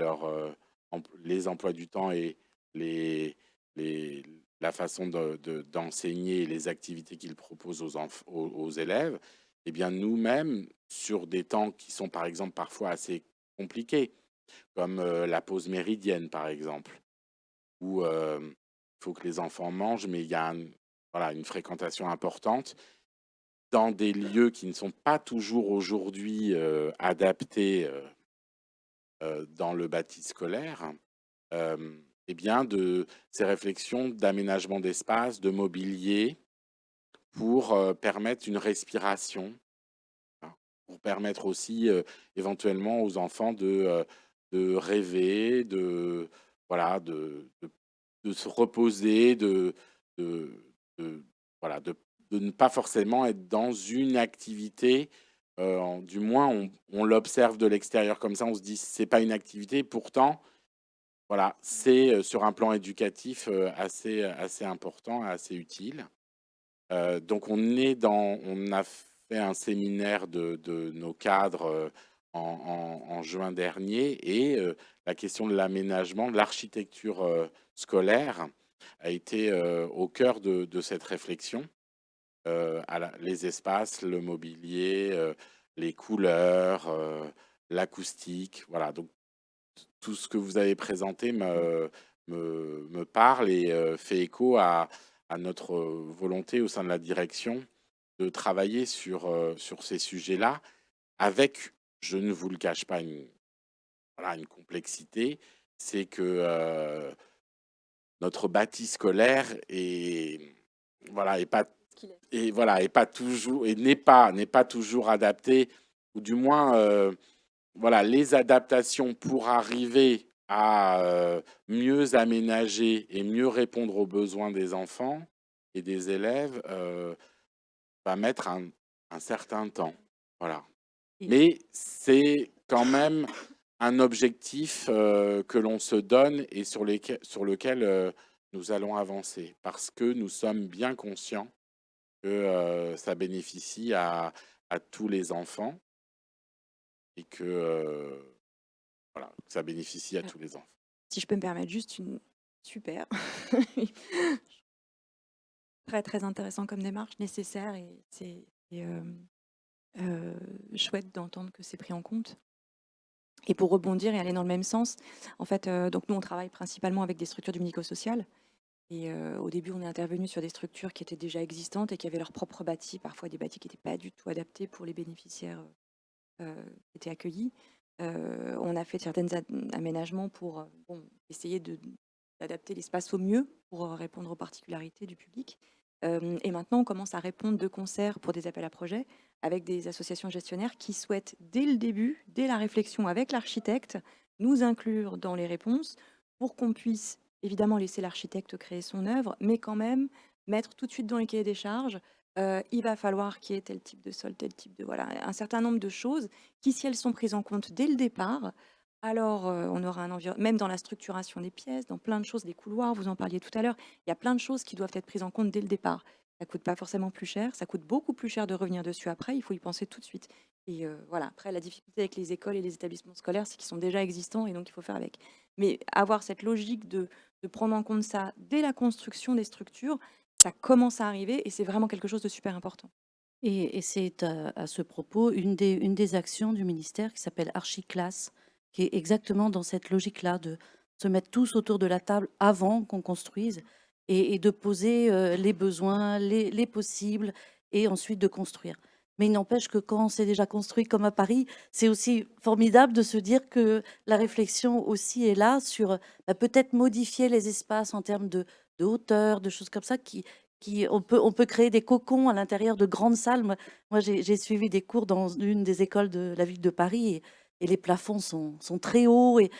les emplois du temps et la façon d'enseigner et les activités qu'ils proposent aux élèves. Eh bien, nous-mêmes, sur des temps qui sont par exemple parfois assez compliqués, comme la pause méridienne par exemple, où il faut que les enfants mangent, mais il y a une fréquentation importante dans des lieux qui ne sont pas toujours aujourd'hui adaptés dans le bâti scolaire, eh bien de ces réflexions d'aménagement d'espace, de mobilier, pour permettre une respiration, hein, pour permettre aussi éventuellement aux enfants de rêver, de se reposer, de ne pas forcément être dans une activité. Du moins, on l'observe de l'extérieur comme ça, on se dit c'est pas une activité. Pourtant, voilà, c'est sur un plan éducatif assez important, assez utile. Donc, on a fait un séminaire de nos cadres en juin dernier, et la question de l'aménagement, de l'architecture scolaire a été au cœur de cette réflexion. Les espaces, le mobilier, les couleurs, l'acoustique, voilà. Donc, tout ce que vous avez présenté me parle et fait écho à notre volonté au sein de la direction de travailler sur ces sujets-là avec, je ne vous le cache pas, une voilà, une complexité, c'est que notre bâti scolaire est, voilà, est pas, et voilà, est pas toujours, et n'est pas toujours adapté, ou du moins, voilà, les adaptations pour arriver à mieux aménager et mieux répondre aux besoins des enfants et des élèves va mettre un certain temps. Voilà. Et- Mais c'est quand même un objectif que l'on se donne et sur lequel nous allons avancer parce que nous sommes bien conscients que ça bénéficie à tous les enfants et que voilà, ça bénéficie à tous les enfants. Si je peux me permettre juste une super, très très intéressant comme démarche, nécessaire et c'est chouette d'entendre que c'est pris en compte. Et pour rebondir et aller dans le même sens, en fait, donc nous on travaille principalement avec des structures du médico-social. Et au début, on est intervenu sur des structures qui étaient déjà existantes et qui avaient leur propre bâti, parfois des bâtis qui n'étaient pas du tout adaptés pour les bénéficiaires qui étaient accueillis. On a fait certains aménagements pour bon, essayer d'adapter l'espace au mieux pour répondre aux particularités du public. Et maintenant, on commence à répondre de concert pour des appels à projets avec des associations gestionnaires qui souhaitent, dès le début, dès la réflexion avec l'architecte, nous inclure dans les réponses pour qu'on puisse évidemment laisser l'architecte créer son œuvre, mais quand même mettre tout de suite dans les cahiers des charges, il va falloir qu'il y ait tel type de sol, tel type de... Voilà, un certain nombre de choses qui, si elles sont prises en compte dès le départ, alors on aura un environnement, même dans la structuration des pièces, dans plein de choses, des couloirs, vous en parliez tout à l'heure, il y a plein de choses qui doivent être prises en compte dès le départ. Ça coûte pas forcément plus cher, ça coûte beaucoup plus cher de revenir dessus après, il faut y penser tout de suite. Et voilà, après, la difficulté avec les écoles et les établissements scolaires, c'est qu'ils sont déjà existants et donc il faut faire avec. Mais avoir cette logique de prendre en compte ça dès la construction des structures, ça commence à arriver et c'est vraiment quelque chose de super important. Et c'est à ce propos une des actions du ministère qui s'appelle Archiclasse, qui est exactement dans cette logique-là, de se mettre tous autour de la table avant qu'on construise et de poser les besoins, les possibles, et ensuite de construire. Mais il n'empêche que quand c'est déjà construit comme à Paris, c'est aussi formidable de se dire que la réflexion aussi est là sur peut-être modifier les espaces en termes de hauteur, de choses comme ça, on peut créer des cocons à l'intérieur de grandes salles. Moi, j'ai suivi des cours dans une des écoles de la ville de Paris et les plafonds sont très hauts et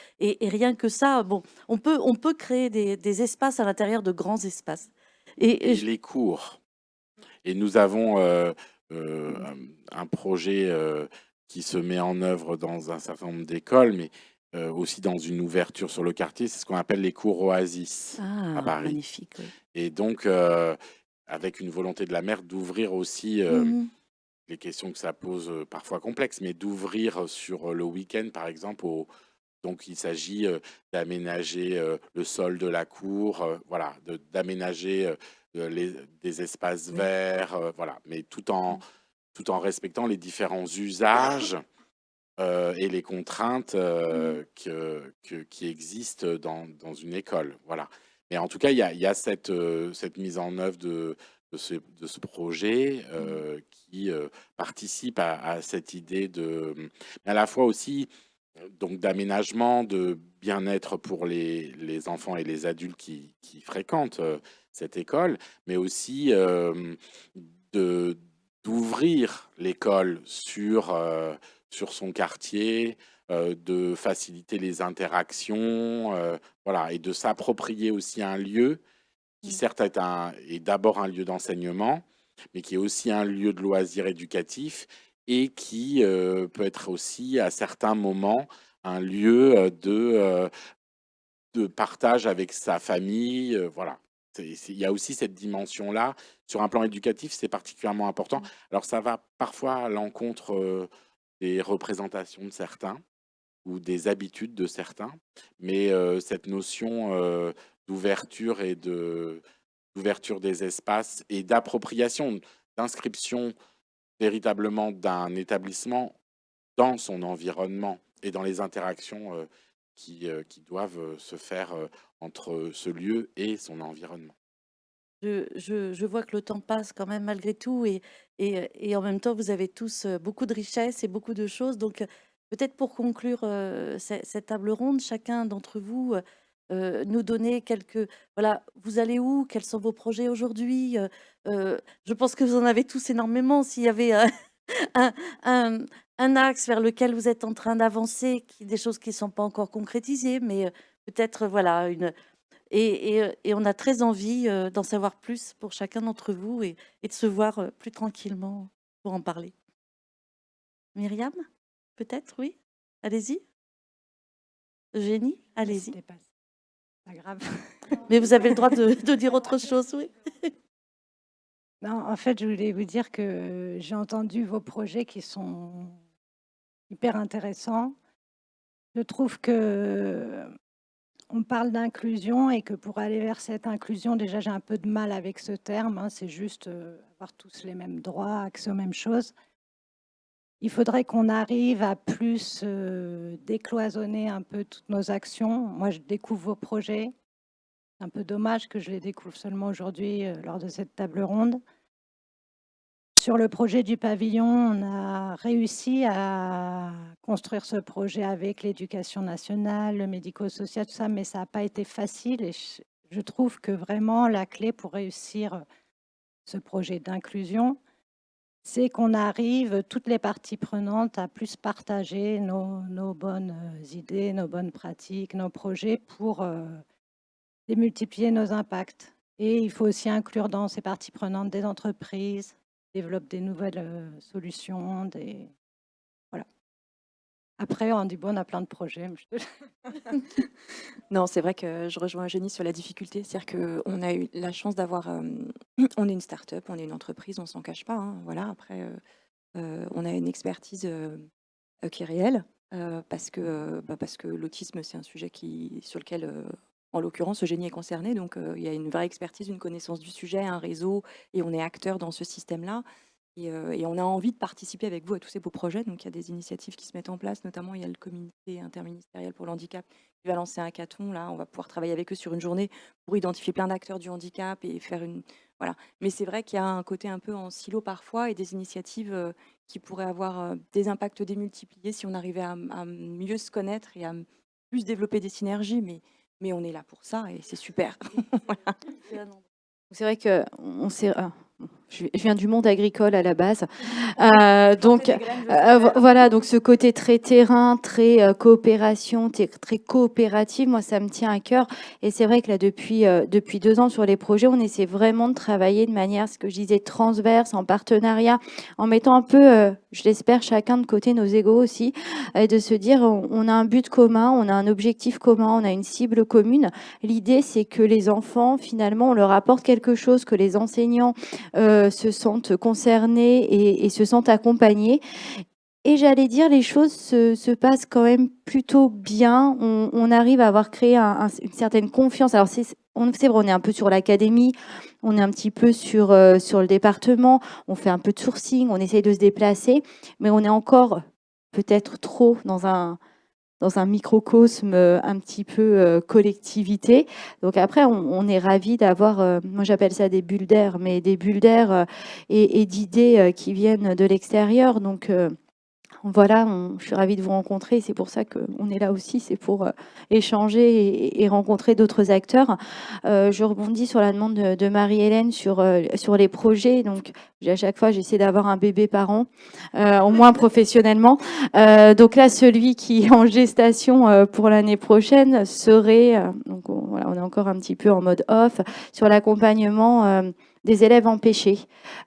rien que ça, bon, on peut créer des espaces à l'intérieur de grands espaces. Et Je- les cours. Et nous avons un projet qui se met en œuvre dans un certain nombre d'écoles, mais aussi dans une ouverture sur le quartier. C'est ce qu'on appelle les cours Oasis à Ah, Paris. magnifique, oui. Et donc, avec une volonté de la maire d'ouvrir aussi Mhm. les questions que ça pose parfois complexes, mais d'ouvrir sur le week-end, par exemple, donc il s'agit d'aménager le sol de la cour, voilà, d'aménager des espaces Oui. verts, voilà, mais tout en respectant les différents usages et les contraintes qui existent dans une école. Voilà. Mais en tout cas, il y a cette mise en œuvre de ce projet qui participe à cette idée mais à la fois aussi donc d'aménagement, de bien-être pour les enfants et les adultes qui fréquentent cette école, mais aussi de d'ouvrir l'école sur son quartier, de faciliter les interactions, voilà, et de s'approprier aussi un lieu qui certes est d'abord un lieu d'enseignement, mais qui est aussi un lieu de loisirs éducatifs et qui peut être aussi à certains moments un lieu de partage avec sa famille, voilà. Il y a aussi cette dimension-là. Sur un plan éducatif, c'est particulièrement important. Alors ça va parfois à l'encontre des représentations de certains ou des habitudes de certains, mais cette notion d'ouverture et d'ouverture des espaces et d'appropriation, d'inscription véritablement d'un établissement dans son environnement et dans les interactions qui doivent se faire entre ce lieu et son environnement. Je vois que le temps passe quand même malgré tout et en même temps, vous avez tous beaucoup de richesses et beaucoup de choses. Donc, peut-être pour conclure cette table ronde, chacun d'entre vous nous donner quelques... Voilà, vous allez où? Quels sont vos projets aujourd'hui? Je pense que vous en avez tous énormément. S'il y avait un, un- un axe vers lequel vous êtes en train d'avancer, des choses qui ne sont pas encore concrétisées, mais peut-être, voilà, une... Et on a très envie d'en savoir plus pour chacun d'entre vous et de se voir plus tranquillement pour en parler. Myriam, peut-être, oui? Allez-y. Eugénie, allez-y. C'était pas grave. Mais vous avez le droit de dire autre chose, oui. Non, en fait, je voulais vous dire que j'ai entendu vos projets qui sont hyper intéressants. Je trouve que on parle d'inclusion et que pour aller vers cette inclusion, déjà, j'ai un peu de mal avec ce terme. Hein, c'est juste avoir tous les mêmes droits, accès aux mêmes choses. Il faudrait qu'on arrive à plus décloisonner un peu toutes nos actions. Moi, je découvre vos projets. C'est un peu dommage que je les découvre seulement aujourd'hui lors de cette table ronde. Sur le projet du pavillon, on a réussi à construire ce projet avec l'éducation nationale, le médico-social, tout ça, mais ça n'a pas été facile. Et je trouve que vraiment la clé pour réussir ce projet d'inclusion, c'est qu'on arrive, toutes les parties prenantes, à plus partager nos bonnes idées, nos bonnes pratiques, nos projets pour démultiplier nos impacts. Et il faut aussi inclure dans ces parties prenantes des entreprises, développent des nouvelles solutions. Voilà. Après, on dit, bon, on a plein de projets. Non, c'est vrai que je rejoins Eugénie sur la difficulté. C'est-à-dire qu'on a eu la chance d'avoir... on est une start-up, on est une entreprise, on ne s'en cache pas. Hein, voilà. Après, on a une expertise qui est réelle parce que l'autisme, c'est un sujet sur lequel, en l'occurrence, Eugénie est concernée. Donc, il y a une vraie expertise, une connaissance du sujet, un réseau, et on est acteur dans ce système-là. Et on a envie de participer avec vous à tous ces beaux projets. Donc, il y a des initiatives qui se mettent en place. Notamment, il y a le comité interministériel pour le handicap qui va lancer un hackathon. Là, on va pouvoir travailler avec eux sur une journée pour identifier plein d'acteurs du handicap et faire une... Voilà. Mais c'est vrai qu'il y a un côté un peu en silo parfois et des initiatives qui pourraient avoir des impacts démultipliés si on arrivait à mieux se connaître et à plus développer des synergies. Mais on est là pour ça et c'est super. Voilà. C'est vrai que je viens du monde agricole à la base, donc voilà, donc ce côté très terrain, très coopération, très coopérative, moi ça me tient à cœur. Et c'est vrai que là depuis 2 ans sur les projets, on essaie vraiment de travailler de manière, ce que je disais, transverse, en partenariat, en mettant un peu, je l'espère, chacun de côté nos égos aussi, et de se dire on a un but commun, on a un objectif commun, on a une cible commune. L'idée c'est que les enfants, finalement, on leur apporte quelque chose, que les enseignants se sentent concernés et se sentent accompagnés. Et j'allais dire, les choses se passent quand même plutôt bien. On arrive à avoir créé une certaine confiance. Alors, c'est vrai, on est un peu sur l'académie, on est un petit peu sur le département, on fait un peu de sourcing, on essaye de se déplacer, mais on est encore peut-être trop dans un microcosme un petit peu collectivité. Donc après, on est ravis d'avoir, moi j'appelle ça des bulles d'air, mais des bulles d'air et d'idées qui viennent de l'extérieur. Donc voilà, je suis ravie de vous rencontrer. C'est pour ça qu'on est là aussi, c'est pour échanger et rencontrer d'autres acteurs. Je rebondis sur la demande de Marie-Hélène sur les projets. Donc, à chaque fois, j'essaie d'avoir un bébé par an, au moins professionnellement. Donc là, celui qui est en gestation pour l'année prochaine serait, donc voilà, on est encore un petit peu en mode off, sur l'accompagnement des élèves empêchés,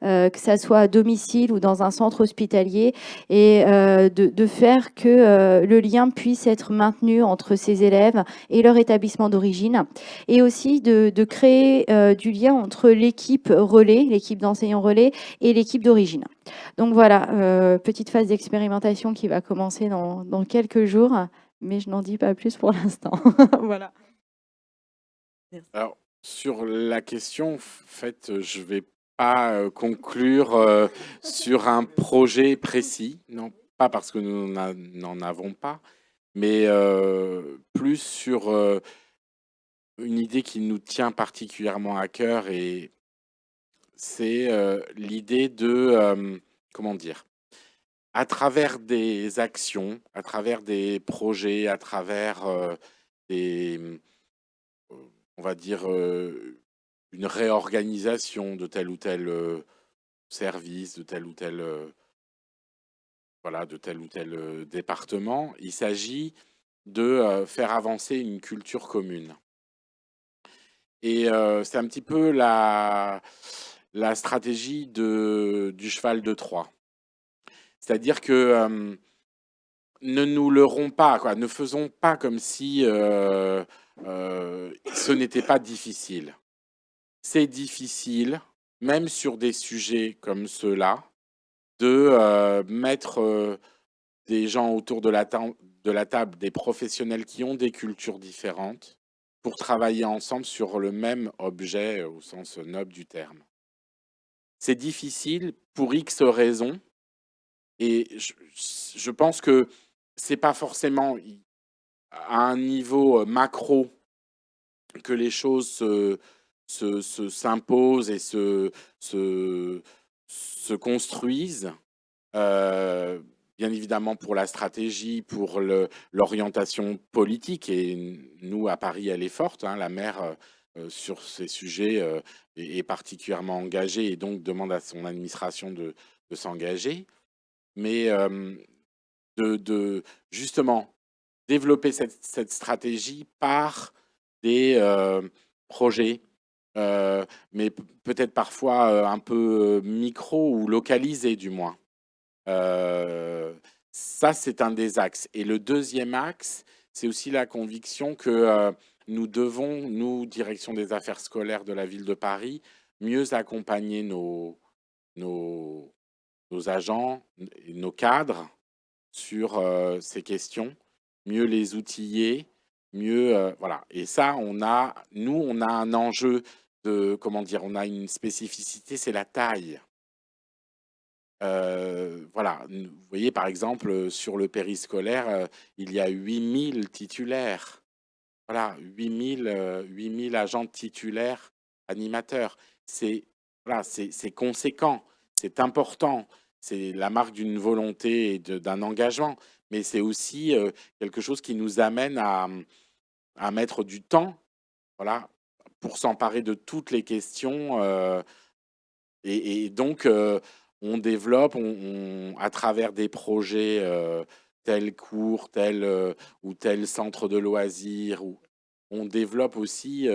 que ça soit à domicile ou dans un centre hospitalier, et de faire que le lien puisse être maintenu entre ces élèves et leur établissement d'origine, et aussi de créer du lien entre l'équipe relais, l'équipe d'enseignants relais et l'équipe d'origine. Donc voilà, petite phase d'expérimentation qui va commencer dans quelques jours, mais je n'en dis pas plus pour l'instant. Voilà. Alors, sur la question, en fait, je ne vais pas conclure sur un projet précis, non pas parce que nous n'en avons pas, mais plus sur une idée qui nous tient particulièrement à cœur, et c'est l'idée de, comment dire, à travers des actions, à travers des projets, à travers on va dire, une réorganisation de tel ou tel service, de tel ou tel, voilà, de tel ou tel département. Il s'agit de faire avancer une culture commune. Et c'est un petit peu la stratégie du cheval de Troie. C'est-à-dire que ne nous leurrons pas, quoi. Ne faisons pas comme si ce n'était pas difficile. C'est difficile, même sur des sujets comme ceux-là, de mettre des gens autour de la table, des professionnels qui ont des cultures différentes, pour travailler ensemble sur le même objet au sens noble du terme. C'est difficile pour X raisons, et je pense que c'est pas forcément à un niveau macro que les choses s'imposent et se construisent. Bien évidemment pour la stratégie, pour l'orientation politique, et nous, à Paris, elle est forte. Hein, la maire, sur ces sujets, est particulièrement engagée et donc demande à son administration de s'engager. Mais de justement développer cette stratégie par des projets, mais peut-être parfois un peu micro ou localisés du moins. Ça, c'est un des axes. Et le deuxième axe, c'est aussi la conviction que nous devons, nous, direction des affaires scolaires de la ville de Paris, mieux accompagner nos agents, nos cadres sur ces questions, mieux les outiller, mieux voilà. Et ça, on a un enjeu de, comment dire, on a une spécificité, c'est la taille. Voilà, vous voyez par exemple sur le périscolaire, il y a 8000 titulaires. Voilà, 8000 agents titulaires animateurs. C'est voilà, c'est conséquent, c'est important, c'est la marque d'une volonté et d'un engagement, mais c'est aussi quelque chose qui nous amène à mettre du temps, voilà, pour s'emparer de toutes les questions. Et donc, on développe, à travers des projets tel cours, tel ou tel centre de loisirs, on développe aussi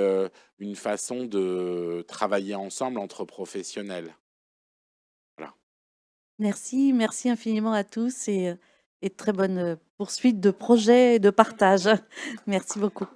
une façon de travailler ensemble entre professionnels. Voilà. Merci, merci infiniment à tous et très bonne poursuite de projets et de partage. Merci beaucoup.